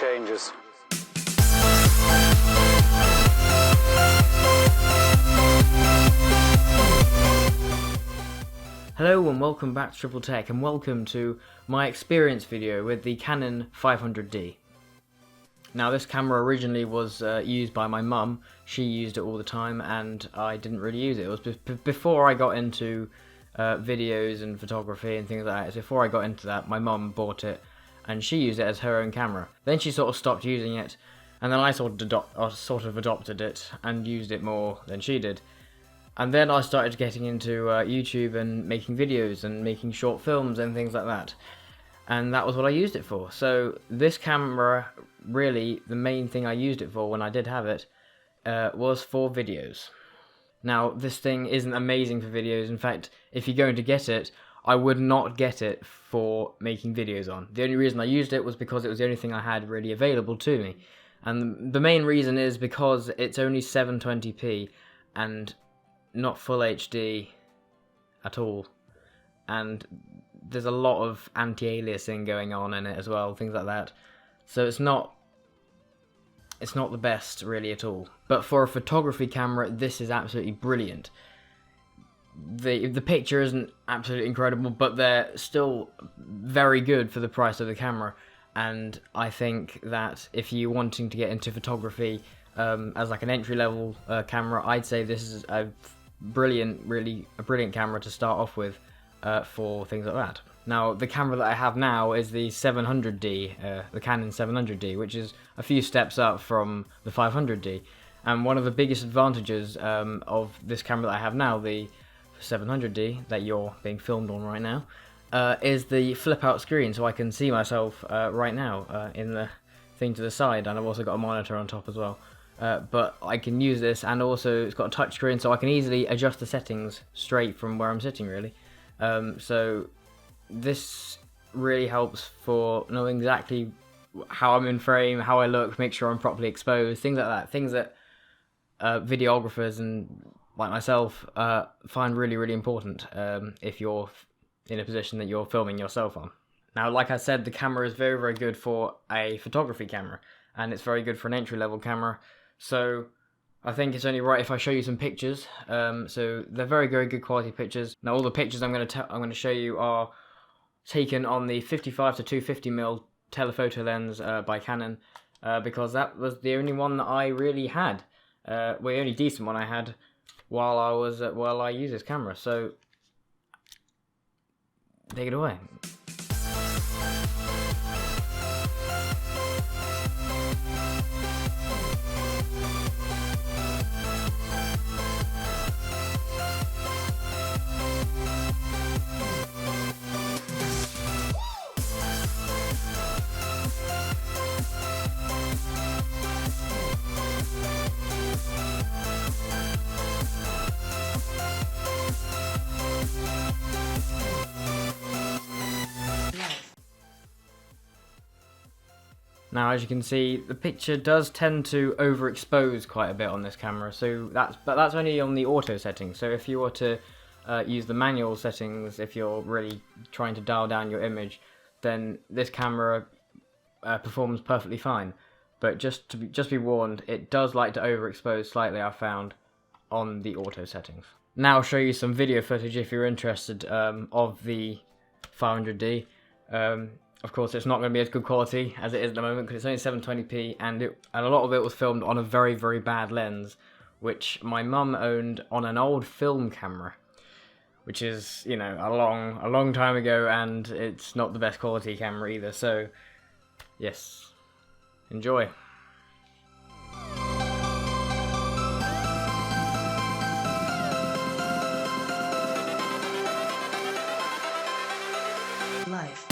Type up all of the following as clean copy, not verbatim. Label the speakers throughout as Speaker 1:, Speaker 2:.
Speaker 1: changes.
Speaker 2: Hello and welcome back to Triple Tech, and welcome to my experience video with the Canon 500D. Now this camera originally was used by my mum. She used it all the time and I didn't really use it. It was before I got into videos and photography and things like that. Before I got into that, my mum bought it and she used it as her own camera. Then she sort of stopped using it, and then I sort of adopted it and used it more than she did. And then I started getting into YouTube and making videos and making short films and things like that. And that was what I used it for. So this camera, really, the main thing I used it for when I did have it, was for videos. Now, this thing isn't amazing for videos. In fact, if you're going to get it, I would not get it for making videos on. The only reason I used it was because it was the only thing I had really available to me. And the main reason is because it's only 720p and not full HD at all, and there's a lot of anti-aliasing going on in it as well, things like that. So it's not the best really at all. But for a photography camera, this is absolutely brilliant. The picture isn't absolutely incredible, but they're still very good for the price of the camera. And I think that if you're wanting to get into photography as like an entry-level camera, I'd say this is a brilliant camera to start off with for things like that. Now, the camera that I have now is the 700D, the Canon 700D, which is a few steps up from the 500D. And one of the biggest advantages of this camera that I have now, the 700D that you're being filmed on right now, is the flip-out screen, so I can see myself right now in the thing to the side, and I've also got a monitor on top as well. But I can use this, and also it's got a touch screen, so I can easily adjust the settings straight from where I'm sitting, really. So this really helps for knowing exactly how I'm in frame, how I look, make sure I'm properly exposed, things like that. Things that videographers and like myself find really important if you're in a position that you're filming yourself on. Now, like I said, the camera is very good for a photography camera, and it's very good for an entry-level camera. So I think it's only right if I show you some pictures. So they're very good quality pictures. Now, all the pictures I'm going to show you are taken on the 55 to 250mm telephoto lens by Canon, because that was the only one that I really had. The only decent one I had while I used this camera. So take it away. Now, as you can see, the picture does tend to overexpose quite a bit on this camera, so that's only on the auto settings. So if you were to use the manual settings, if you're really trying to dial down your image, then this camera performs perfectly fine. But just be warned, it does like to overexpose slightly, I've found, on the auto settings. Now I'll show you some video footage if you're interested of the 500D. Of course, it's not going to be as good quality as it is at the moment because it's only 720p, and a lot of it was filmed on a very bad lens, which my mum owned on an old film camera, which is, you know, a long time ago, and it's not the best quality camera either. So, yes, enjoy.
Speaker 3: Life.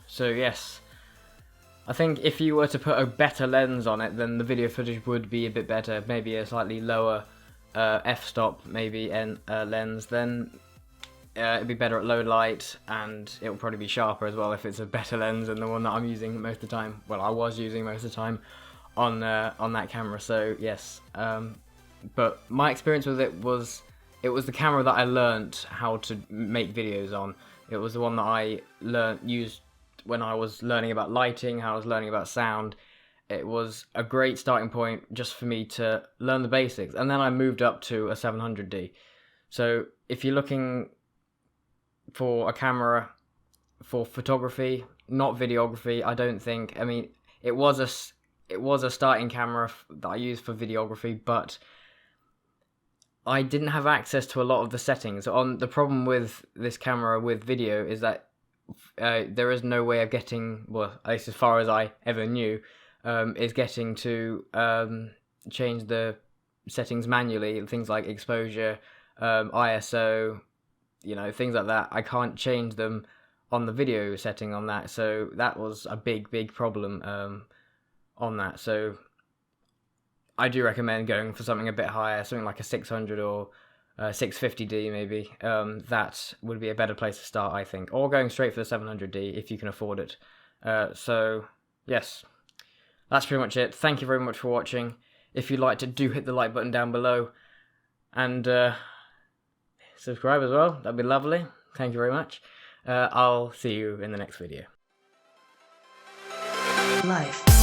Speaker 2: So yes, I think if you were to put a better lens on it, then the video footage would be a bit better. Maybe a slightly lower f-stop, maybe lens. Then it'd be better at low light, and it will probably be sharper as well if it's a better lens than the one that I'm using most of the time. Well, I was using most of the time on that camera. So yes, but my experience with it was the camera that I learnt how to make videos on. It was the one that I used when I was learning about lighting, how I was learning about sound. It was a great starting point just for me to learn the basics, and then I moved up to a 700D. So if you're looking for a camera for photography, not videography, I don't think. I mean, it was a starting camera that I used for videography, but I didn't have access to a lot of the settings. The problem with this camera with video is that there is no way of getting, well, at least as far as I ever knew, is getting to change the settings manually. Things like exposure, ISO, things like that. I can't change them on the video setting on that. So that was a big problem on that. So I do recommend going for something a bit higher, something like a 600 or 650D maybe. That would be a better place to start, I think. Or going straight for the 700D if you can afford it. So, yes. That's pretty much it. Thank you very much for watching. If you'd like to, do hit the like button down below. And subscribe as well. That'd be lovely. Thank you very much. I'll see you in the next video.
Speaker 1: Life.